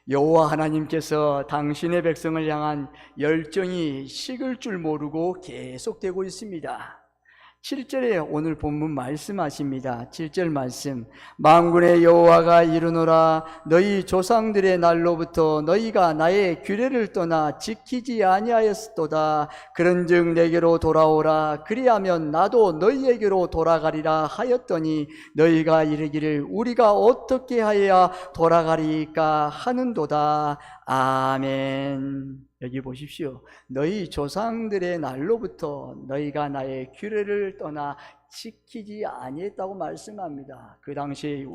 여호와 하나님께서 당신의 백성을 향한 열정이 식을 줄 모르고 계속되고 있습니다. 7절에 오늘 본문 말씀하십니다. 7절 말씀, 만군의 여호와가 이르노라, 너희 조상들의 날로부터 너희가 나의 규례를 떠나 지키지 아니하였도다. 그런즉 내게로 돌아오라, 그리하면 나도 너희에게로 돌아가리라 하였더니 너희가 이르기를 우리가 어떻게 하여야 돌아가리까 하는도다. 아멘. 여기 보십시오. 너희 조상들의 날로부터 너희가 나의 규례를 떠나 지키지 아니했다고 말씀합니다. 그 당시에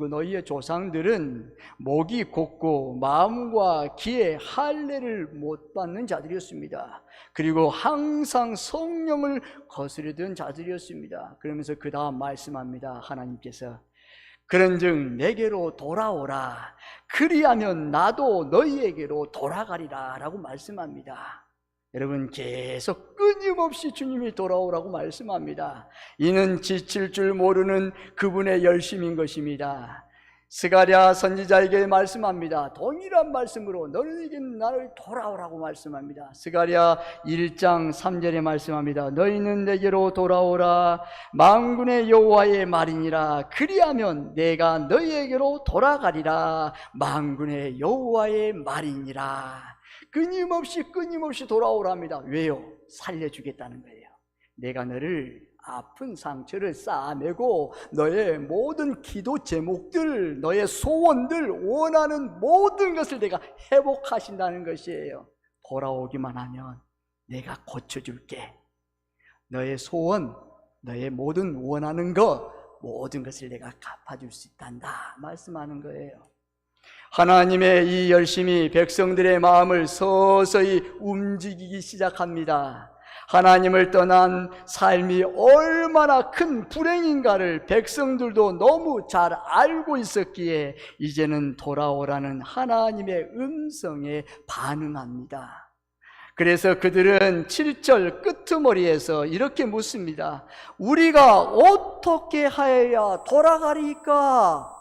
너희의 조상들은 목이 곧고 마음과 귀에 할례를 못 받는 자들이었습니다. 그리고 항상 성령을 거스르던 자들이었습니다. 그러면서 그 다음 말씀합니다. 하나님께서 그런즉 내게로 돌아오라, 그리하면 나도 너희에게로 돌아가리라 라고 말씀합니다. 여러분, 계속 끊임없이 주님이 돌아오라고 말씀합니다. 이는 지칠 줄 모르는 그분의 열심인 것입니다. 스가랴 선지자에게 말씀합니다. 동일한 말씀으로 너희에게 나를 돌아오라고 말씀합니다. 스가랴 1장 3절에 말씀합니다. 너희는 내게로 돌아오라, 만군의 여호와의 말이니라. 그리하면 내가 너희에게로 돌아가리라. 만군의 여호와의 말이니라. 끊임없이 돌아오랍니다. 왜요? 살려주겠다는 거예요. 내가 너를 아픈 상처를 쌓아내고 너의 모든 기도 제목들, 너의 소원들, 원하는 모든 것을 내가 회복하신다는 것이에요. 돌아오기만 하면 내가 고쳐줄게. 너의 소원, 너의 모든 원하는 것, 모든 것을 내가 갚아줄 수 있단다 말씀하는 거예요. 하나님의 이 열심이 백성들의 마음을 서서히 움직이기 시작합니다. 하나님을 떠난 삶이 얼마나 큰 불행인가를 백성들도 너무 잘 알고 있었기에 이제는 돌아오라는 하나님의 음성에 반응합니다. 그래서 그들은 7절 끄트머리에서 이렇게 묻습니다. 우리가 어떻게 하여야 돌아가리까?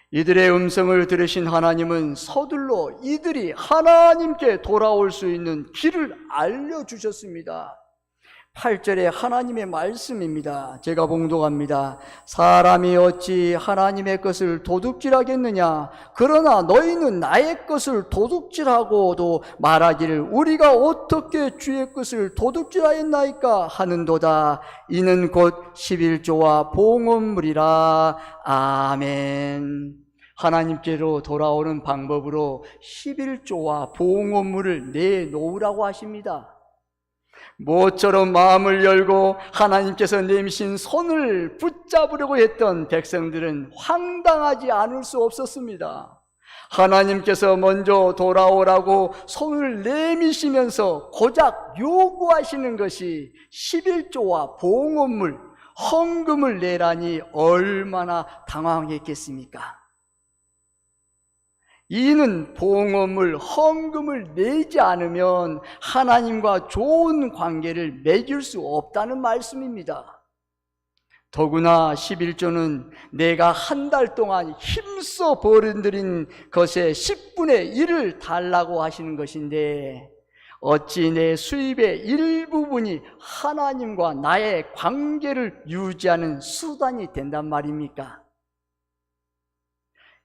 이들의 음성을 들으신 하나님은 서둘러 이들이 하나님께 돌아올 수 있는 길을 알려주셨습니다. 8절에 하나님의 말씀입니다. 제가 봉독합니다. 사람이 어찌 하나님의 것을 도둑질하겠느냐? 그러나 너희는 나의 것을 도둑질하고도 말하기를 우리가 어떻게 주의 것을 도둑질하였나이까 하는도다. 이는 곧 11조와 봉헌물이라. 아멘. 하나님께로 돌아오는 방법으로 11조와 봉헌물을 내놓으라고 하십니다. 모처럼 마음을 열고 하나님께서 내미신 손을 붙잡으려고 했던 백성들은 황당하지 않을 수 없었습니다. 하나님께서 먼저 돌아오라고 손을 내미시면서 고작 요구하시는 것이 11조와 봉헌물, 헌금을 내라니 얼마나 당황했겠습니까? 이는 봉헌물, 헌금을 내지 않으면 하나님과 좋은 관계를 맺을 수 없다는 말씀입니다. 더구나 11조는 내가 한 달 동안 힘써 벌어들인 것의 10분의 1을 달라고 하시는 것인데 어찌 내 수입의 일부분이 하나님과 나의 관계를 유지하는 수단이 된단 말입니까?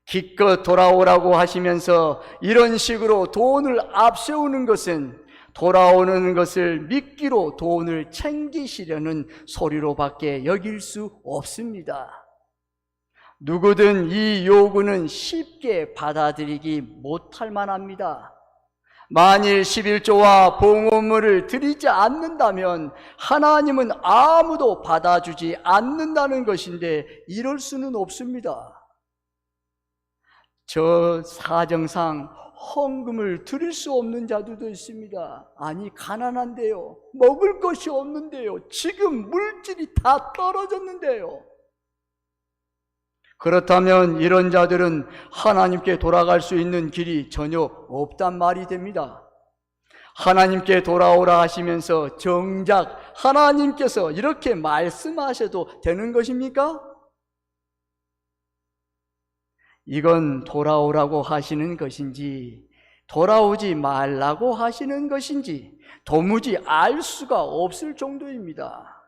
기껏 돌아오라고 하시면서 이런 식으로 돈을 앞세우는 것은 돌아오는 것을 미끼로 돈을 챙기시려는 소리로밖에 여길 수 없습니다. 누구든 이 요구는 쉽게 받아들이기 못할 만합니다. 만일 11조와 봉헌물을 드리지 않는다면 하나님은 아무도 받아주지 않는다는 것인데 이럴 수는 없습니다. 저 사정상 헌금을 드릴 수 없는 자들도 있습니다. 아니, 가난한데요, 먹을 것이 없는데요, 지금 물질이 다 떨어졌는데요. 그렇다면 이런 자들은 하나님께 돌아갈 수 있는 길이 전혀 없단 말이 됩니다. 하나님께 돌아오라 하시면서 정작 하나님께서 이렇게 말씀하셔도 되는 것입니까? 이건 돌아오라고 하시는 것인지 돌아오지 말라고 하시는 것인지 도무지 알 수가 없을 정도입니다.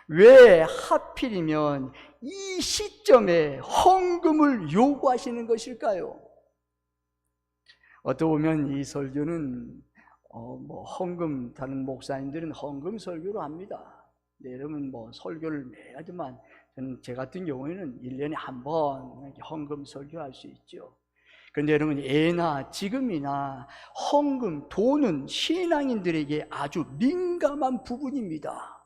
왜 하필이면 이 시점에 헌금을 요구하시는 것일까요? 어떻게 보면 이 설교는 헌금, 다른 목사님들은 헌금 설교로 합니다. 네, 여러분 설교를 매일 하지만 제 같은 경우에는 1년에 한 번 헌금 설교할 수 있죠. 그런데 여러분, 예나 지금이나 헌금, 돈은 신앙인들에게 아주 민감한 부분입니다.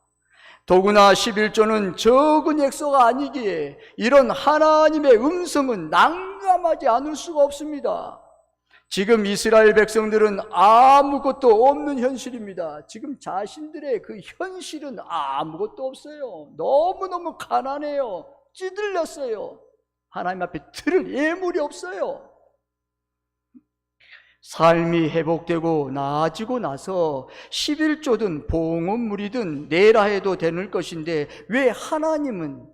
더구나 11조는 적은 액수가 아니기에 이런 하나님의 음성은 난감하지 않을 수가 없습니다. 지금 이스라엘 백성들은 아무것도 없는 현실입니다. 지금 자신들의 그 현실은 아무것도 없어요. 너무너무 가난해요. 찌들렸어요. 하나님 앞에 들을 예물이 없어요. 삶이 회복되고 나아지고 나서 11조든 봉헌물이든 내라 해도 되는 것인데 왜 하나님은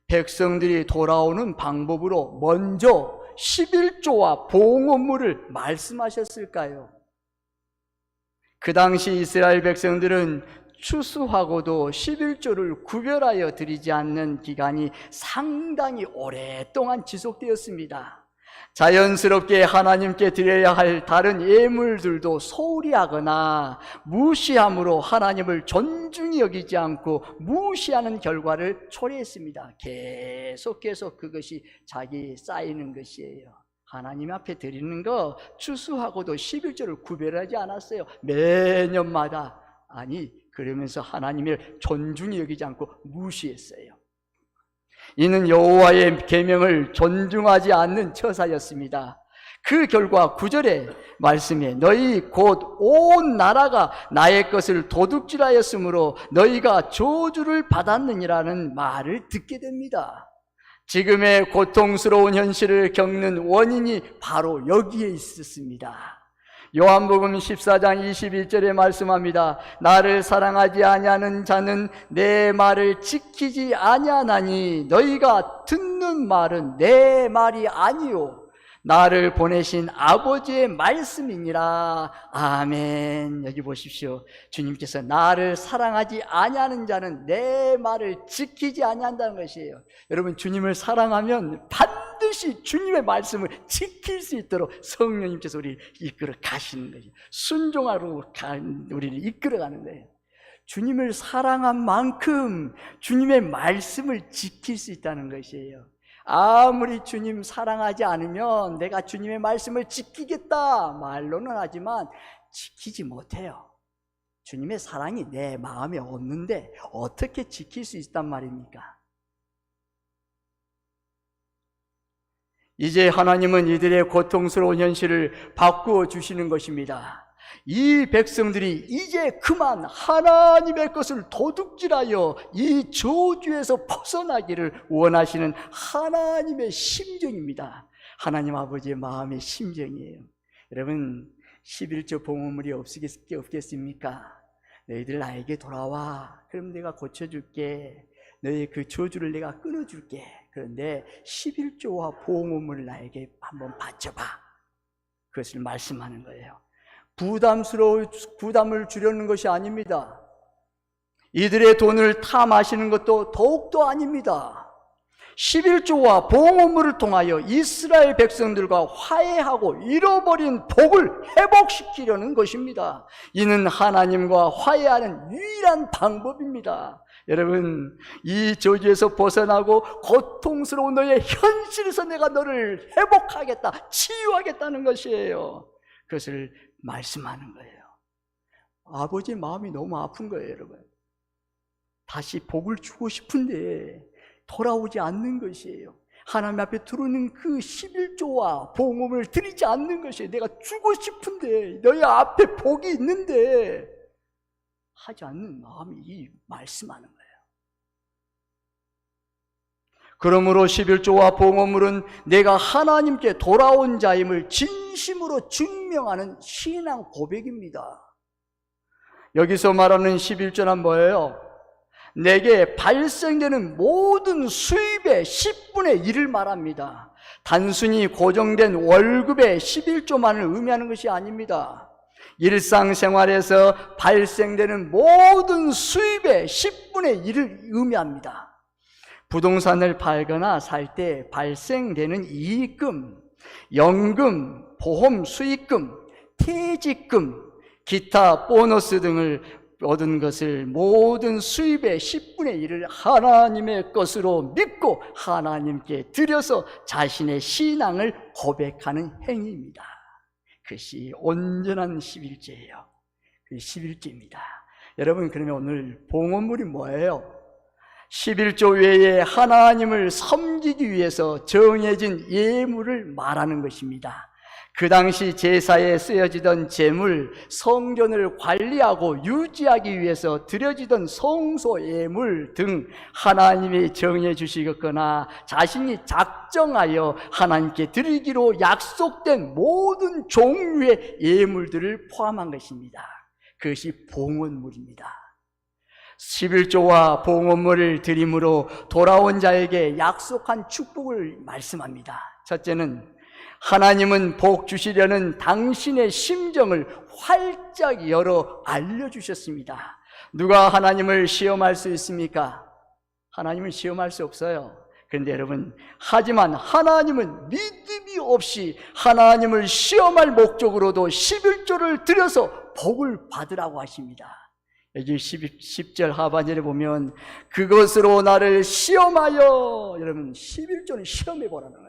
백성들이 돌아오는 방법으로 먼저 11조와 봉헌물을 말씀하셨을까요? 그 당시 이스라엘 백성들은 추수하고도 11조를 구별하여 드리지 않는 기간이 상당히 오랫동안 지속되었습니다. 자연스럽게 하나님께 드려야 할 다른 예물들도 소홀히 하거나 무시함으로 하나님을 존중히 여기지 않고 무시하는 결과를 초래했습니다. 계속해서 그것이 자기 쌓이는 것이에요. 하나님 앞에 드리는 거 추수하고도 11조를 구별하지 않았어요. 매년마다. 아니, 그러면서 하나님을 존중히 여기지 않고 무시했어요. 이는 여호와의 계명을 존중하지 않는 처사였습니다. 그 결과 9절의 말씀에 너희 곧 온 나라가 나의 것을 도둑질하였으므로 너희가 저주를 받았느니라는 말을 듣게 됩니다. 지금의 고통스러운 현실을 겪는 원인이 바로 여기에 있었습니다. 요한복음 14장 21절에 말씀합니다. 나를 사랑하지 아니하는 자는 내 말을 지키지 아니하나니 너희가 듣는 말은 내 말이 아니요 나를 보내신 아버지의 말씀이니라. 아멘. 여기 보십시오. 주님께서 나를 사랑하지 아니하는 자는 내 말을 지키지 아니한다는 것이에요. 여러분, 주님을 사랑하면 반드시 주님의 말씀을 지킬 수 있도록 성령님께서 우리를 이끌어 가시는 거예요. 순종하러 우리를 이끌어가는 거예요. 주님을 사랑한 만큼 주님의 말씀을 지킬 수 있다는 것이에요. 아무리 주님 사랑하지 않으면 내가 주님의 말씀을 지키겠다 말로는 하지만 지키지 못해요. 주님의 사랑이 내 마음에 없는데 어떻게 지킬 수 있단 말입니까? 이제 하나님은 이들의 고통스러운 현실을 바꾸어 주시는 것입니다. 이 백성들이 이제 그만 하나님의 것을 도둑질하여 이 저주에서 벗어나기를 원하시는 하나님의 심정입니다. 하나님 아버지의 마음의 심정이에요. 여러분, 11조 봉헌물이 없겠습니까? 너희들 나에게 돌아와. 그럼 내가 고쳐줄게. 너희 그 저주를 내가 끊어줄게. 그런데 11조와 봉헌물을 나에게 한번 바쳐봐. 그것을 말씀하는 거예요. 부담을 주려는 것이 아닙니다. 이들의 돈을 탐하시는 것도 더욱더 아닙니다. 11조와 봉헌물을 통하여 이스라엘 백성들과 화해하고 잃어버린 복을 회복시키려는 것입니다. 이는 하나님과 화해하는 유일한 방법입니다. 여러분, 이 저주에서 벗어나고 고통스러운 너의 현실에서 내가 너를 회복하겠다, 치유하겠다는 것이에요. 그것을 말씀하는 거예요. 아버지의 마음이 너무 아픈 거예요, 여러분. 다시 복을 주고 싶은데 돌아오지 않는 것이에요. 하나님 앞에 들어오는 그 11조와 봉헌을 드리지 않는 것이에요. 내가 주고 싶은데 너희 앞에 복이 있는데 하지 않는 마음이 이 말씀하는 거예요. 그러므로 11조와 봉헌물은 내가 하나님께 돌아온 자임을 진심으로 증명하는 신앙 고백입니다. 여기서 말하는 11조는 뭐예요? 내게 발생되는 모든 수입의 10분의 1을 말합니다. 단순히 고정된 월급의 11조만을 의미하는 것이 아닙니다. 일상생활에서 발생되는 모든 수입의 10분의 1을 의미합니다. 부동산을 팔거나 살 때 발생되는 이익금, 연금, 보험 수익금, 퇴직금, 기타 보너스 등을 얻은 것을 모든 수입의 10분의 1을 하나님의 것으로 믿고 하나님께 드려서 자신의 신앙을 고백하는 행위입니다. 그것이 온전한 11제예요. 그 11제입니다. 여러분, 그러면 오늘 봉헌물이 뭐예요? 11조 외에 하나님을 섬기기 위해서 정해진 예물을 말하는 것입니다. 그 당시 제사에 쓰여지던 제물, 성전을 관리하고 유지하기 위해서 드려지던 성소 예물 등 하나님이 정해 주시거나 자신이 작정하여 하나님께 드리기로 약속된 모든 종류의 예물들을 포함한 것입니다. 그것이 봉헌물입니다. 11조와 봉헌물을 드림으로 돌아온 자에게 약속한 축복을 말씀합니다. 첫째는 하나님은 복 주시려는 당신의 심정을 활짝 열어 알려주셨습니다. 누가 하나님을 시험할 수 있습니까? 하나님을 시험할 수 없어요. 그런데 여러분, 하지만 하나님은 믿음이 없이 하나님을 시험할 목적으로도 11조를 드려서 복을 받으라고 하십니다. 여기 10절 하반절에 보면 그것으로 나를 시험하여, 여러분 11조는 시험해 보라는 거예요.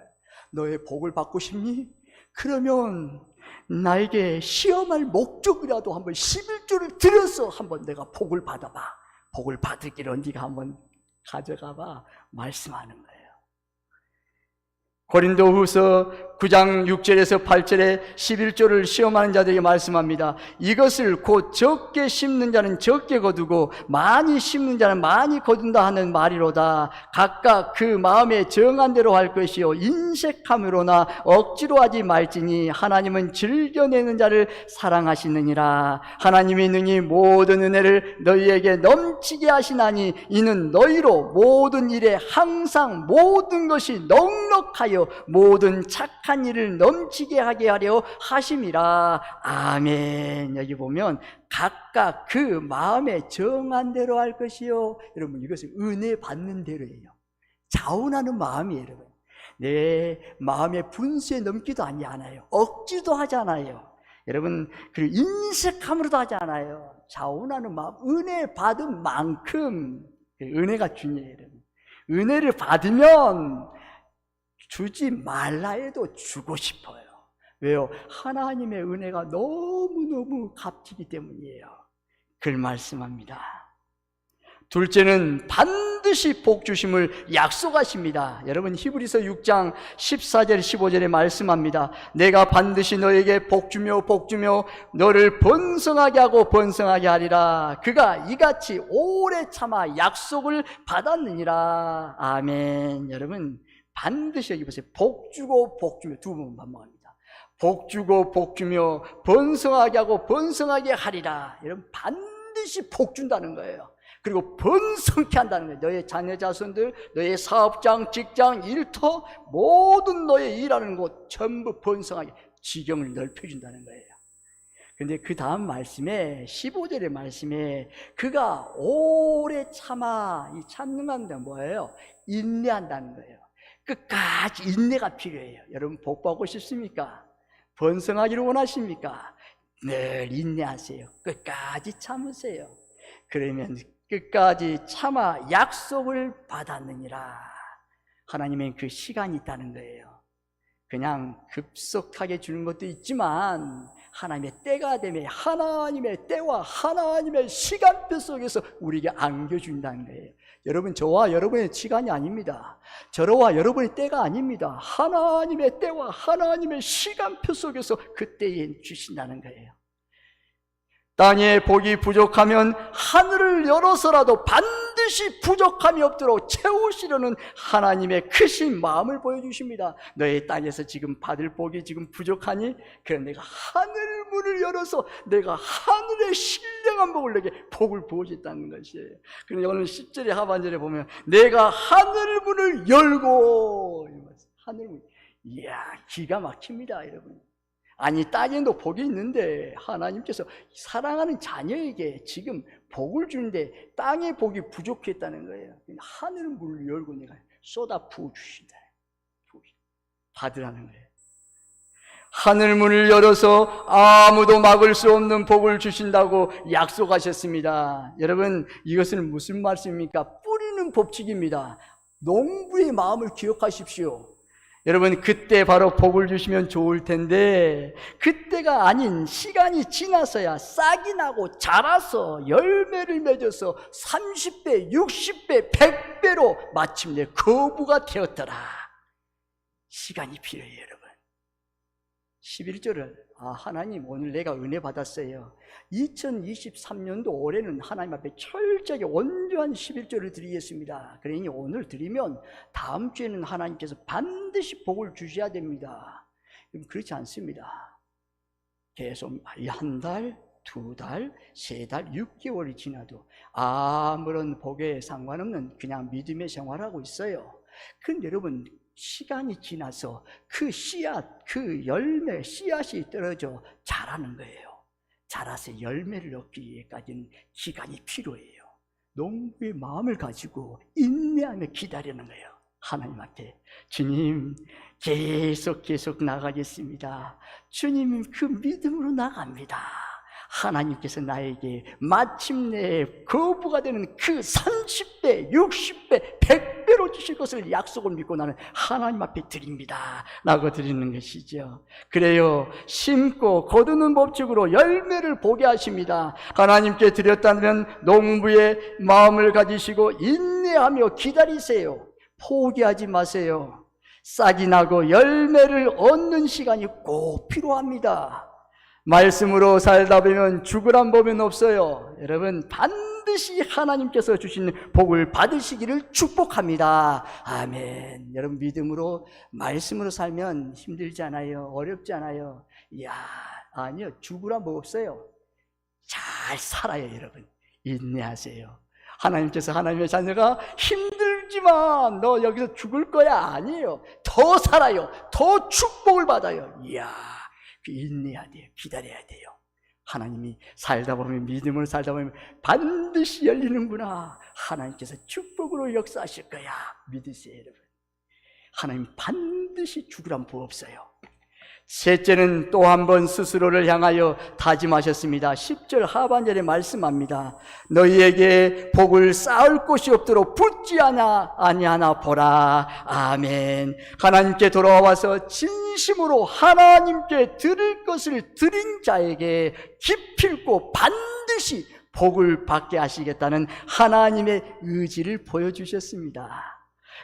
너의 복을 받고 싶니? 그러면 나에게 시험할 목적이라도 한번 11조를 들여서 한번 내가 복을 받아봐. 복을 받으기로 네가 한번 가져가봐. 말씀하는 거예요. 고린도후서 9장 6절에서 8절에 11조를 시험하는 자들에게 말씀합니다. 이것을 곧 적게 심는 자는 적게 거두고 많이 심는 자는 많이 거둔다 하는 말이로다. 각각 그 마음에 정한 대로 할 것이요 인색함으로나 억지로 하지 말지니 하나님은 즐겨내는 자를 사랑하시느니라. 하나님이 능히 모든 은혜를 너희에게 넘치게 하시나니 이는 너희로 모든 일에 항상 모든 것이 넉넉하여 모든 착한 일을 넘치게 하게 하려 하심이라. 아멘. 여기 보면 각각 그 마음에 정한 대로 할 것이요. 여러분, 이것은 은혜 받는 대로예요. 자원하는 마음이에요. 여러분, 내 마음의 분수에 넘기도 않아요. 억지도 하지 않아요. 여러분, 그리고 인색함으로도 하지 않아요. 자원하는 마음, 은혜 받은 만큼 은혜가 중요해요. 여러분, 은혜를 받으면 주지 말라 해도 주고 싶어요. 왜요? 하나님의 은혜가 너무너무 값지기 때문이에요. 그걸 말씀합니다. 둘째는 반드시 복 주심을 약속하십니다. 여러분, 히브리서 6장 14절 15절에 말씀합니다. 내가 반드시 너에게 복 주며 너를 번성하게 하고 번성하게 하리라. 그가 이같이 오래 참아 약속을 받았느니라. 아멘. 여러분, 반드시 여기 보세요. 복 주고 복 주며 두 번 반복합니다. 복 주고 복 주며 번성하게 하고 번성하게 하리라. 여러분, 반드시 복 준다는 거예요. 그리고 번성케 한다는 거예요. 너의 자녀 자손들, 너의 사업장, 직장, 일터, 모든 너의 일하는 곳 전부 번성하게 지경을 넓혀준다는 거예요. 그런데 그 다음 말씀에 15절의 말씀에 그가 오래 참아, 이 참는 게 뭐예요? 인내한다는 거예요. 끝까지 인내가 필요해요. 여러분, 복 받고 싶습니까? 번성하기를 원하십니까? 늘 인내하세요. 끝까지 참으세요. 그러면 끝까지 참아 약속을 받았느니라. 하나님의 그 시간이 있다는 거예요. 그냥 급속하게 주는 것도 있지만 하나님의 때가 되면 하나님의 때와 하나님의 시간표 속에서 우리에게 안겨준다는 거예요. 여러분, 저와 여러분의 시간이 아닙니다. 저와 여러분의 때가 아닙니다. 하나님의 때와 하나님의 시간표 속에서 그 때에 주신다는 거예요. 땅에 복이 부족하면 하늘을 열어서라도 반드시 부족함이 없도록 채우시려는 하나님의 크신 마음을 보여주십니다. 너의 땅에서 지금 받을 복이 지금 부족하니? 그래, 내가 하늘 문을 열어서 내가 하늘의 신령한 복을 내게 복을 부어줬다는 것이에요. 그런데 오늘 10절의 하반절에 보면 내가 하늘 문을 열고, 하늘 문, 이야, 기가 막힙니다, 여러분. 아니, 땅에도 복이 있는데 하나님께서 사랑하는 자녀에게 지금 복을 주는데 땅에 복이 부족했다는 거예요. 하늘 문을 열고 내가 쏟아 부어주신다. 받으라는 거예요. 하늘 문을 열어서 아무도 막을 수 없는 복을 주신다고 약속하셨습니다. 여러분, 이것은 무슨 말씀입니까? 뿌리는 법칙입니다. 농부의 마음을 기억하십시오. 여러분, 그때 바로 복을 주시면 좋을 텐데 그때가 아닌 시간이 지나서야 싹이 나고 자라서 열매를 맺어서 30배, 60배, 100배로 마침내 거부가 되었더라. 시간이 필요해요, 여러분. 11절을 하나님, 오늘 내가 은혜 받았어요. 2023년도 올해는 하나님 앞에 철저하게 온전한 11절을 드리겠습니다. 그러니 오늘 드리면 다음 주에는 하나님께서 반드시 복을 주셔야 됩니다. 그렇지 않습니다. 계속 한 달, 두 달, 세 달, 6개월이 지나도 아무런 복에 상관없는 그냥 믿음의 생활하고 있어요. 그런데 여러분, 시간이 지나서 그 씨앗, 그 열매, 씨앗이 떨어져 자라는 거예요. 자라서 열매를 얻기 위해까지는 기간이 필요해요. 농부의 마음을 가지고 인내하며 기다리는 거예요. 하나님 앞에, 주님, 계속 나가겠습니다. 주님, 그 믿음으로 나갑니다. 하나님께서 나에게 마침내 거부가 되는 그 30배, 60배, 100배로 주실 것을 약속을 믿고 나는 하나님 앞에 드립니다 라고 드리는 것이죠. 그래요, 심고 거두는 법칙으로 열매를 보게 하십니다. 하나님께 드렸다면 농부의 마음을 가지시고 인내하며 기다리세요. 포기하지 마세요. 싹이 나고 열매를 얻는 시간이 꼭 필요합니다. 말씀으로 살다 보면 죽으란 법은 없어요. 여러분, 반드시 하나님께서 주신 복을 받으시기를 축복합니다. 아멘. 여러분, 믿음으로, 말씀으로 살면 힘들지 않아요? 어렵지 않아요? 이야, 아니요, 죽으란 법 없어요. 잘 살아요, 여러분. 인내하세요. 하나님께서, 하나님의 자녀가 힘들지만 너 여기서 죽을 거야, 아니에요. 더 살아요. 더 축복을 받아요. 이야, 인내해야 돼요. 기다려야 돼요. 하나님이 살다 보면, 믿음을 살다 보면 반드시 열리는구나. 하나님께서 축복으로 역사하실 거야. 믿으세요, 여러분. 하나님 반드시 죽으란 법 없어요. 셋째는 또 한 번 스스로를 향하여 다짐하셨습니다. 10절 하반절에 말씀합니다. 너희에게 복을 쌓을 곳이 없도록 붙지 아니하나 보라. 아멘. 하나님께 돌아와서 진심으로 하나님께 드릴 것을 드린 자에게 기필코 반드시 복을 받게 하시겠다는 하나님의 의지를 보여주셨습니다.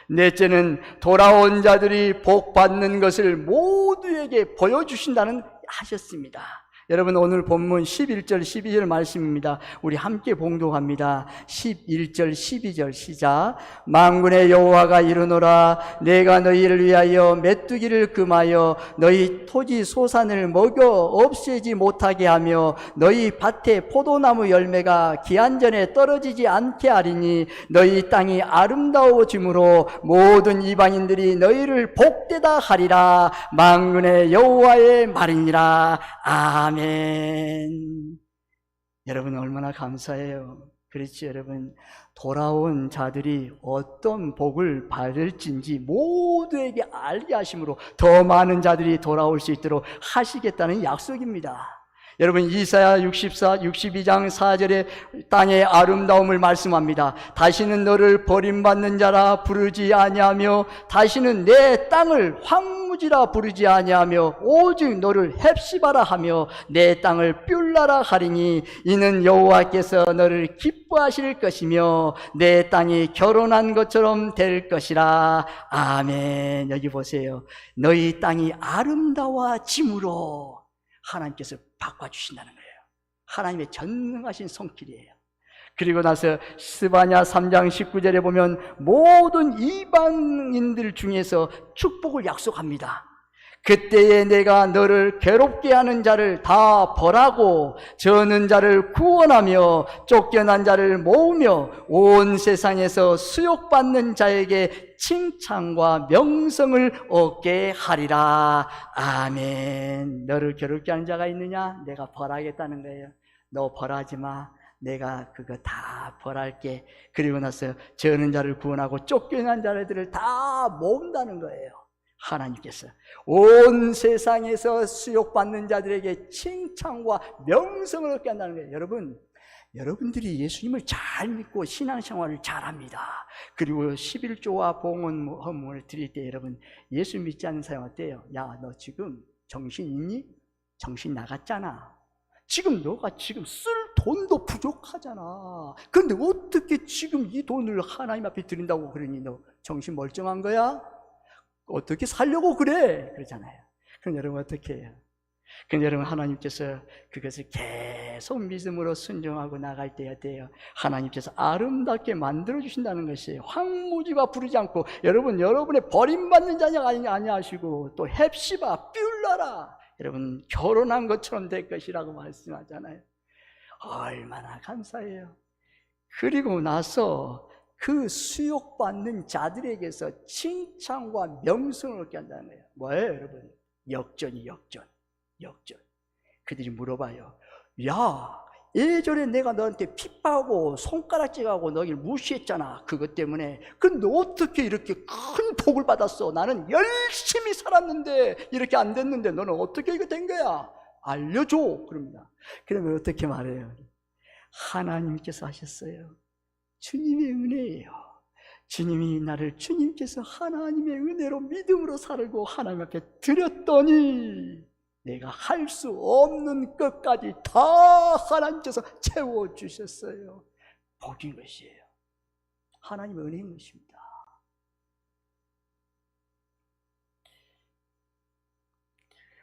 넷째는 돌아온 자들이 복 받는 것을 모두에게 보여주신다는 하셨습니다. 여러분, 오늘 본문 11절 12절 말씀입니다. 우리 함께 봉독합니다. 11절 12절 시작. 만군의 여호와가 이르노라. 내가 너희를 위하여 메뚜기를 금하여 너희 토지 소산을 먹여 없애지 못하게 하며 너희 밭에 포도나무 열매가 기한전에 떨어지지 않게 하리니 너희 땅이 아름다워짐으로 모든 이방인들이 너희를 복되다 하리라. 만군의 여호와의 말이니라. 아멘. 여러분, 얼마나 감사해요. 그렇지, 여러분. 돌아온 자들이 어떤 복을 받을진지 모두에게 알게 하심으로 더 많은 자들이 돌아올 수 있도록 하시겠다는 약속입니다. 여러분, 이사야 62장 4절에 땅의 아름다움을 말씀합니다. 다시는 너를 버림받는 자라 부르지 아니하며 다시는 내 땅을 황무지라 부르지 아니하며 오직 너를 헵시바라 하며 내 땅을 뷸라라 하리니 이는 여호와께서 너를 기뻐하실 것이며 내 땅이 결혼한 것처럼 될 것이라. 아멘. 여기 보세요. 너희 땅이 아름다워짐으로 하나님께서 바꿔주신다는 거예요. 하나님의 전능하신 손길이에요. 그리고 나서 스바냐 3장 19절에 보면 모든 이방인들 중에서 축복을 약속합니다. 그때에 내가 너를 괴롭게 하는 자를 다 벌하고 저는 자를 구원하며 쫓겨난 자를 모으며 온 세상에서 수욕받는 자에게 칭찬과 명성을 얻게 하리라. 아멘. 너를 괴롭게 하는 자가 있느냐? 내가 벌하겠다는 거예요. 너 벌하지 마. 내가 그거 다 벌할게. 그리고 나서 저는 자를 구원하고 쫓겨난 자들을 다 모은다는 거예요. 하나님께서 온 세상에서 수욕받는 자들에게 칭찬과 명성을 얻게 한다는 거예요. 여러분들이 예수님을 잘 믿고 신앙생활을 잘합니다. 그리고 11조와 봉헌문을 드릴 때 여러분, 예수 믿지 않는 사람 어때요? 야, 너 지금 정신 있니? 정신 나갔잖아. 지금 너가 지금 쓸 돈도 부족하잖아. 그런데 어떻게 지금 이 돈을 하나님 앞에 드린다고 그러니? 너 정신 멀쩡한 거야? 어떻게 살려고 그래? 그러잖아요. 그럼 여러분 어떻게 해요? 그럼 여러분, 하나님께서 그것을 계속 믿음으로 순종하고 나갈 때야 돼요. 하나님께서 아름답게 만들어 주신다는 것이에요. 황무지가 부르지 않고, 여러분의 버림받는 자녀가 아니냐 하시고, 또 헵시바, 뷸라라, 여러분 결혼한 것처럼 될 것이라고 말씀하잖아요. 얼마나 감사해요. 그리고 나서 그 수욕받는 자들에게서 칭찬과 명성을 얻게 한다는 거예요. 뭐예요, 여러분? 역전. 그들이 물어봐요. 야, 예전에 내가 너한테 핍박하고 손가락질하고 너희를 무시했잖아. 그것 때문에. 근데 어떻게 이렇게 큰 복을 받았어? 나는 열심히 살았는데 이렇게 안 됐는데 너는 어떻게 이거 된 거야? 알려줘. 그럽니다. 그러면 어떻게 말해요? 하나님께서 하셨어요. 주님의 은혜예요. 주님께서 하나님의 은혜로 믿음으로 살고 하나님 앞에 드렸더니 내가 할 수 없는 것까지 다 하나님께서 채워주셨어요. 복인 것이에요. 하나님의 은혜인 것입니다.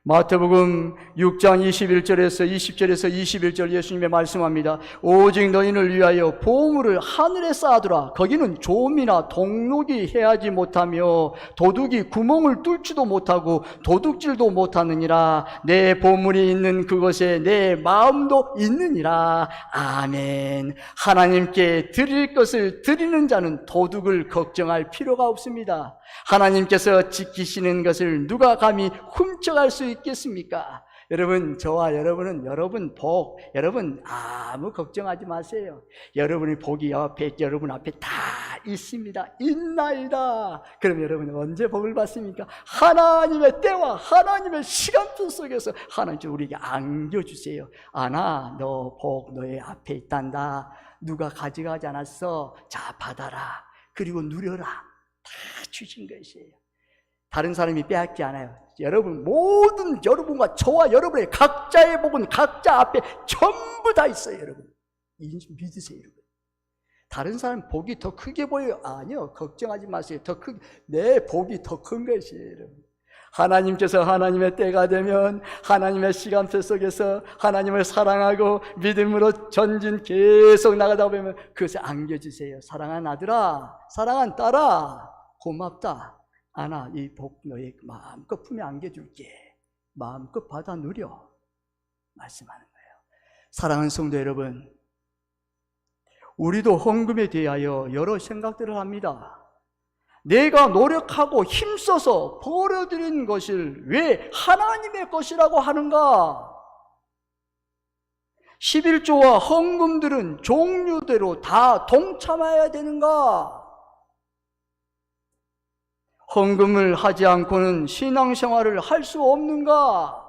마태복음 6장 21절에서 20절에서 21절 예수님의 말씀합니다. 오직 너희를 위하여 보물을 하늘에 쌓아두라. 거기는 좀이나 동록이 해하지 못하며 도둑이 구멍을 뚫지도 못하고 도둑질도 못하느니라. 내 보물이 있는 그곳에 내 마음도 있느니라. 아멘. 하나님께 드릴 것을 드리는 자는 도둑을 걱정할 필요가 없습니다. 하나님께서 지키시는 것을 누가 감히 훔쳐갈 수 있겠습니까? 여러분, 저와 여러분은 여러분 복, 여러분 아무 걱정하지 마세요. 여러분의 복이 여러분 앞에 다 있습니다. 있나이다. 그럼 여러분은 언제 복을 받습니까? 하나님의 때와 하나님의 시간표 속에서 하나님께서 우리에게 안겨주세요. 아나, 너 복 너의 앞에 있단다. 누가 가져가지 않았어? 자, 받아라. 그리고 누려라. 다 주신 것이에요. 다른 사람이 빼앗지 않아요. 여러분과 저와 여러분의 각자의 복은 각자 앞에 전부 다 있어요. 여러분, 믿으세요. 여러분. 다른 사람 복이 더 크게 보여요? 아니요, 걱정하지 마세요. 내 복이 더 큰 것이에요. 여러분. 하나님께서 하나님의 때가 되면 하나님의 시간표 속에서 하나님을 사랑하고 믿음으로 전진 계속 나가다 보면 그것을 안겨주세요. 사랑하는 아들아, 사랑하는 딸아, 고맙다. 아나, 이 복 너의 마음껏 품에 안겨줄게. 마음껏 받아 누려. 말씀하는 거예요. 사랑하는 성도 여러분, 우리도 헌금에 대하여 여러 생각들을 합니다. 내가 노력하고 힘써서 벌어들인 것을 왜 하나님의 것이라고 하는가? 11조와 헌금들은 종류대로 다 동참해야 되는가? 헌금을 하지 않고는 신앙생활을 할 수 없는가?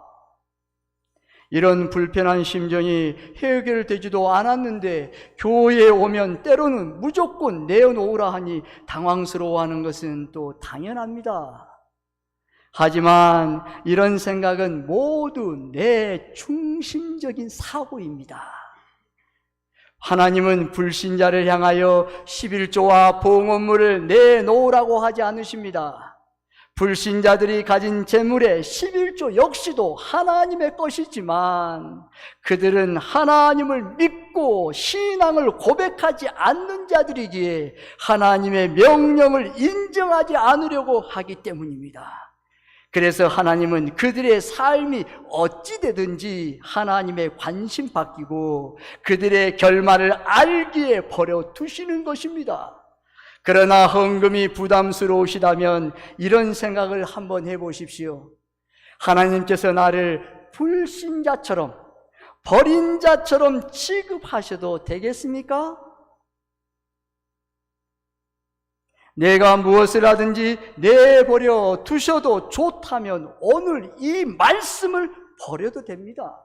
이런 불편한 심정이 해결되지도 않았는데 교회에 오면 때로는 무조건 내어놓으라 하니 당황스러워하는 것은 또 당연합니다. 하지만 이런 생각은 모두 내 중심적인 사고입니다. 하나님은 불신자를 향하여 11조와 봉헌물을 내놓으라고 하지 않으십니다. 불신자들이 가진 재물의 11조 역시도 하나님의 것이지만 그들은 하나님을 믿고 신앙을 고백하지 않는 자들이기에 하나님의 명령을 인정하지 않으려고 하기 때문입니다. 그래서 하나님은 그들의 삶이 어찌 되든지 하나님의 관심 바뀌고 그들의 결말을 알기에 버려두시는 것입니다. 그러나 헌금이 부담스러우시다면 이런 생각을 한번 해보십시오. 하나님께서 나를 불신자처럼 버린 자처럼 취급하셔도 되겠습니까? 내가 무엇을 하든지 내버려 두셔도 좋다면 오늘 이 말씀을 버려도 됩니다.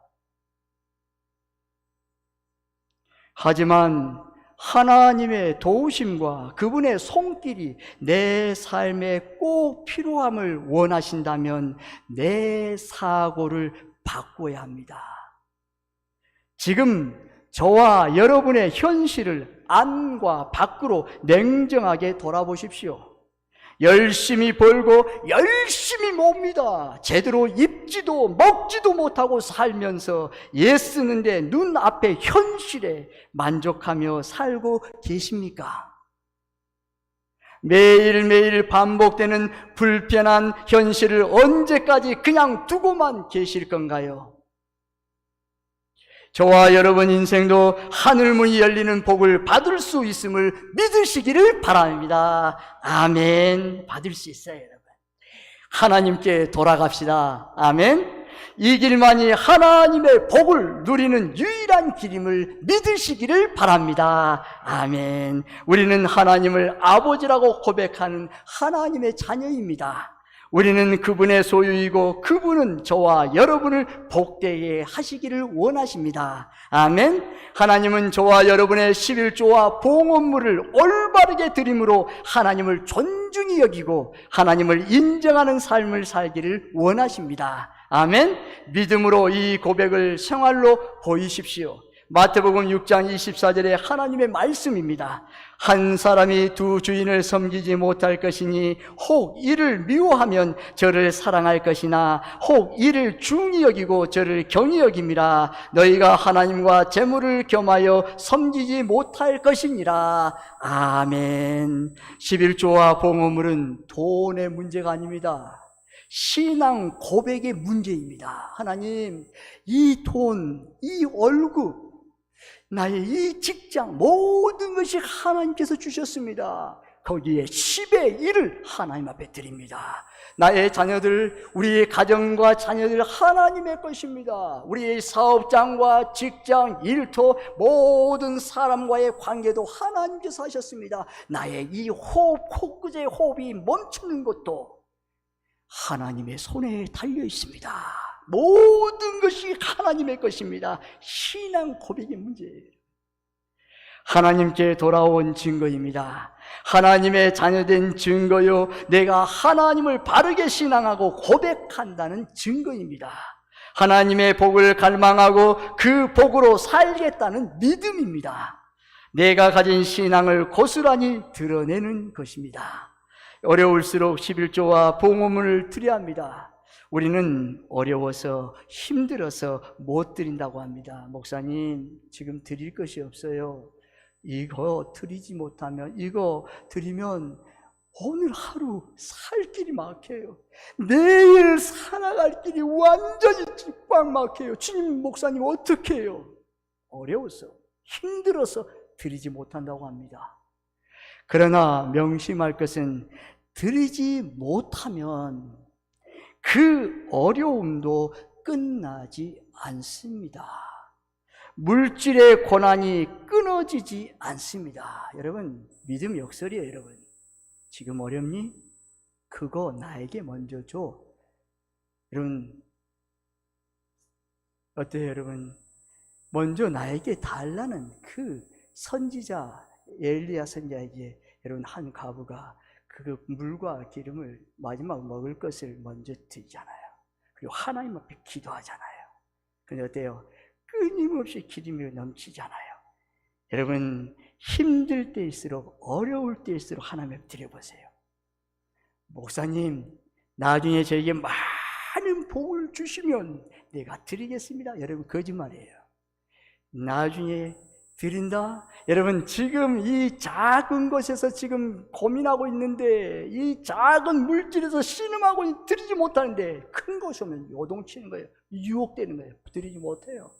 하지만 하나님의 도우심과 그분의 손길이 내 삶에 꼭 필요함을 원하신다면 내 사고를 바꿔야 합니다. 지금 저와 여러분의 현실을 안과 밖으로 냉정하게 돌아보십시오. 열심히 벌고 열심히 뭅니다. 제대로 입지도 먹지도 못하고 살면서 애쓰는데 눈앞의 현실에 만족하며 살고 계십니까? 매일매일 반복되는 불편한 현실을 언제까지 그냥 두고만 계실 건가요? 저와 여러분 인생도 하늘문이 열리는 복을 받을 수 있음을 믿으시기를 바랍니다. 아멘. 받을 수 있어요, 여러분. 하나님께 돌아갑시다. 아멘. 이 길만이 하나님의 복을 누리는 유일한 길임을 믿으시기를 바랍니다. 아멘. 우리는 하나님을 아버지라고 고백하는 하나님의 자녀입니다. 우리는 그분의 소유이고 그분은 저와 여러분을 복되게 하시기를 원하십니다. 아멘. 하나님은 저와 여러분의 11조와 봉헌물을 올바르게 드림으로 하나님을 존중히 여기고 하나님을 인정하는 삶을 살기를 원하십니다. 아멘. 믿음으로 이 고백을 생활로 보이십시오. 마태복음 6장 24절에 하나님의 말씀입니다. 한 사람이 두 주인을 섬기지 못할 것이니 혹 이를 미워하면 저를 사랑할 것이나 혹 이를 중히 여기고 저를 경히 여김이라. 너희가 하나님과 재물을 겸하여 섬기지 못할 것이니라. 아멘. 11조와 봉헌물은 돈의 문제가 아닙니다. 신앙 고백의 문제입니다. 하나님, 이 돈, 이 월급, 나의 이 직장, 모든 것이 하나님께서 주셨습니다. 거기에 10의 1을 하나님 앞에 드립니다. 나의 자녀들, 우리의 가정과 자녀들 하나님의 것입니다. 우리의 사업장과 직장, 일터, 모든 사람과의 관계도 하나님께서 하셨습니다. 나의 이 호흡, 코끝의 호흡이 멈추는 것도 하나님의 손에 달려 있습니다. 모든 것이 하나님의 것입니다. 신앙 고백의 문제예요. 하나님께 돌아온 증거입니다. 하나님의 자녀된 증거요, 내가 하나님을 바르게 신앙하고 고백한다는 증거입니다. 하나님의 복을 갈망하고 그 복으로 살겠다는 믿음입니다. 내가 가진 신앙을 고스란히 드러내는 것입니다. 어려울수록 11조와 봉헌물을 드려야 합니다. 우리는 어려워서 힘들어서 못 드린다고 합니다. 목사님, 지금 드릴 것이 없어요. 이거 드리지 못하면, 이거 드리면 오늘 하루 살 길이 막혀요. 내일 살아갈 길이 완전히 꽉 막혀요. 주님, 목사님 어떻게 해요? 어려워서, 힘들어서 드리지 못한다고 합니다. 그러나 명심할 것은 드리지 못하면 그 어려움도 끝나지 않습니다. 물질의 고난이 끊어지지 않습니다. 여러분, 믿음 역설이에요. 여러분, 지금 어렵니? 그거 나에게 먼저 줘. 여러분, 어때요? 여러분, 먼저 나에게 달라는 그 선지자 엘리야 선지자에게 여러분, 한 과부가 그 물과 기름을 마지막 먹을 것을 먼저 드리잖아요. 그리고 하나님 앞에 기도하잖아요. 근데 어때요? 끊임없이 기름이 넘치잖아요. 여러분, 힘들 때일수록, 어려울 때일수록 하나님 앞에 드려보세요. 목사님, 나중에 저에게 많은 복을 주시면 내가 드리겠습니다. 여러분, 거짓말이에요. 나중에 드린다? 여러분, 지금 이 작은 것에서 지금 고민하고 있는데, 이 작은 물질에서 신음하고 드리지 못하는데, 큰 것이 오면 요동치는 거예요. 유혹되는 거예요. 드리지 못해요.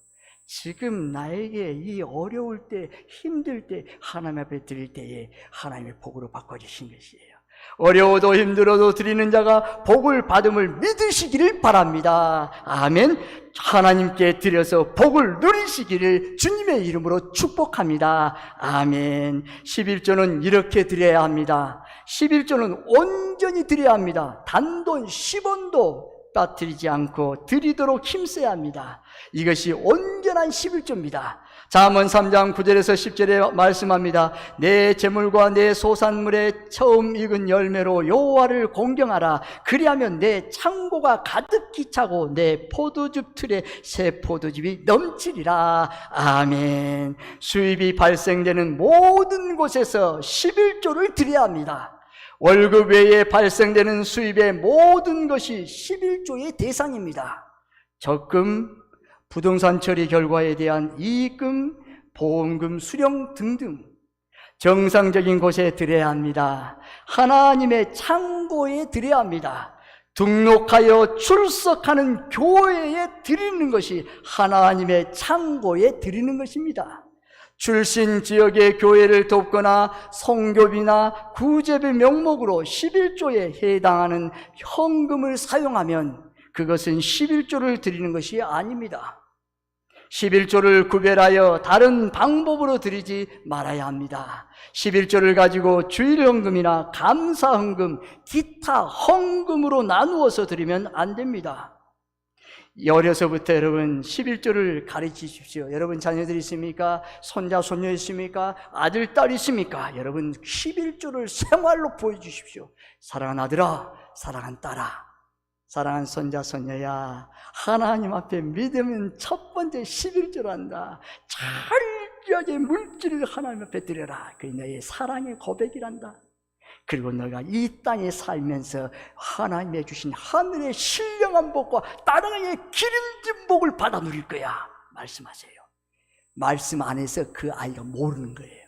지금 나에게 이 어려울 때, 힘들 때, 하나님 앞에 드릴 때에 하나님의 복으로 바꿔주신 것이에요. 어려워도 힘들어도 드리는 자가 복을 받음을 믿으시기를 바랍니다. 아멘. 하나님께 드려서 복을 누리시기를 주님의 이름으로 축복합니다. 아멘. 11조는 이렇게 드려야 합니다. 11조는 온전히 드려야 합니다. 단돈 10원도 빠뜨리지 않고 드리도록 힘써야 합니다. 이것이 온전한 11조입니다. 잠언 3장 9절에서 10절에 말씀합니다. 내 재물과 내 소산물의 처음 익은 열매로 여호와를 공경하라. 그리하면 내 창고가 가득히 차고 내 포도즙 틀에 새 포도즙이 넘치리라. 아멘. 수입이 발생되는 모든 곳에서 11조를 드려야 합니다. 월급 외에 발생되는 수입의 모든 것이 11조의 대상입니다. 적금, 부동산 처리 결과에 대한 이익금, 보험금, 수령 등등 정상적인 곳에 드려야 합니다. 하나님의 창고에 드려야 합니다. 등록하여 출석하는 교회에 드리는 것이 하나님의 창고에 드리는 것입니다. 출신 지역의 교회를 돕거나 성교비나 구제비 명목으로 11조에 해당하는 현금을 사용하면 그것은 11조를 드리는 것이 아닙니다. 11조를 구별하여 다른 방법으로 드리지 말아야 합니다. 11조를 가지고 주일헌금이나 감사헌금, 기타 헌금으로 나누어서 드리면 안 됩니다. 어려서부터 여러분 11조를 가르치십시오. 여러분 자녀들 있습니까? 손자, 손녀 있습니까? 아들, 딸 있습니까? 여러분 11조를 생활로 보여주십시오. 사랑하는 아들아, 사랑하는 딸아, 사랑하는 손자, 손녀야, 하나님 앞에 믿으면 첫 번째 11조를 한다. 철저하게 물질을 하나님 앞에 드려라. 그게 너의 사랑의 고백이란다. 그리고 너가 이 땅에 살면서 하나님의 주신 하늘의 신령한 복과 땅의 기름진 복을 받아 누릴 거야. 말씀하세요. 말씀 안에서 그 아이가 모르는 거예요.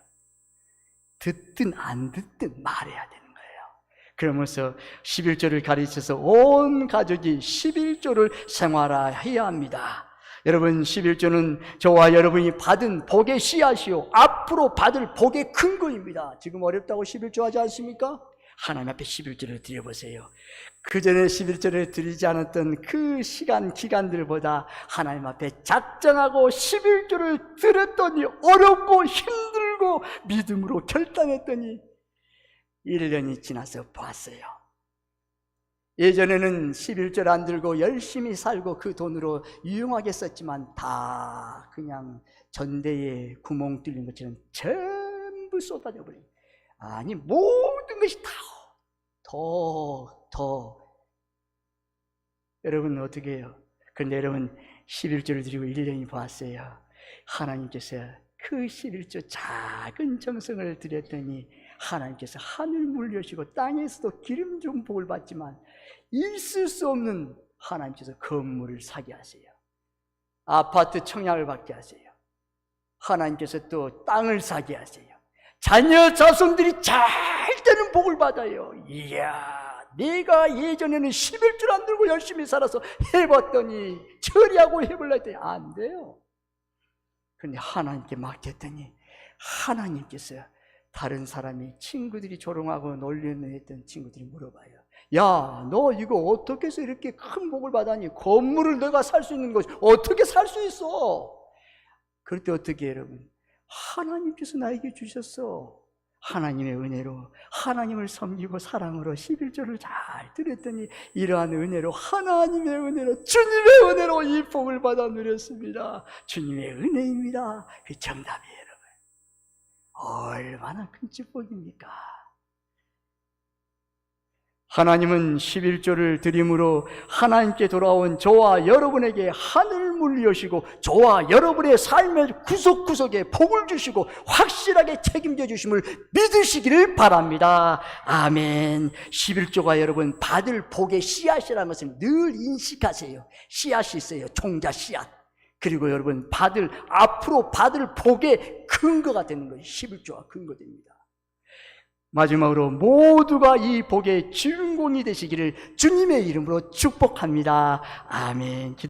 듣든 안 듣든 말해야 되는 거예요. 그러면서 11조를 가르쳐서 온 가족이 11조를 생활해야 합니다. 여러분 11조는 저와 여러분이 받은 복의 씨앗이요 앞으로 받을 복의 근거입니다. 지금 어렵다고 11조 하지 않습니까? 하나님 앞에 11조를 드려보세요. 그전에 11조를 드리지 않았던 그 시간 기간들보다 하나님 앞에 작정하고 11조를 드렸더니 어렵고 힘들고 믿음으로 결단했더니 1년이 지나서 봤어요. 예전에는 11조를 안 들고 열심히 살고 그 돈으로 유용하게 썼지만 다 그냥 전대에 구멍 뚫린 것처럼 전부 쏟아져 버려요. 아니 모든 것이 다 더 여러분 어떻게 해요? 그런데 여러분 11조를 드리고 1년이 봤어요. 하나님께서 그 11조 작은 정성을 드렸더니 하나님께서 하늘 물려주시고 땅에서도 기름진 복을 받지만 있을 수 없는 하나님께서 건물을 사게 하세요. 아파트 청약을 받게 하세요. 하나님께서 또 땅을 사게 하세요. 자녀 자손들이 잘 되는 복을 받아요. 이야, 내가 예전에는 11줄 안 들고 열심히 살아서 해봤더니 처리하고 해볼라 했더니 안 돼요. 그런데 하나님께 맡겼더니 하나님께서 다른 사람이 친구들이 조롱하고 놀리는 했던 친구들이 물어봐요. 야, 너 이거 어떻게 해서 이렇게 큰 복을 받았니? 건물을 내가 살 수 있는 것이 어떻게 살 수 있어? 그럴 때 어떻게 해요, 여러분? 하나님께서 나에게 주셨어. 하나님의 은혜로 하나님을 섬기고 사랑으로 11조를 잘 드렸더니 이러한 은혜로 하나님의 은혜로 주님의 은혜로 이 복을 받아 누렸습니다. 주님의 은혜입니다. 그 정답이에요, 여러분. 얼마나 큰 축복입니까? 하나님은 11조를 드림으로 하나님께 돌아온 저와 여러분에게 하늘 문을 여시고 저와 여러분의 삶의 구석구석에 복을 주시고 확실하게 책임져 주심을 믿으시기를 바랍니다. 아멘. 11조가 여러분 받을 복의 씨앗이라는 것을 늘 인식하세요. 씨앗이 있어요. 종자 씨앗. 그리고 여러분 앞으로 받을 복의 근거가 되는 거예요. 11조가 근거됩니다. 마지막으로 모두가 이 복의 주인공이 되시기를 주님의 이름으로 축복합니다. 아멘.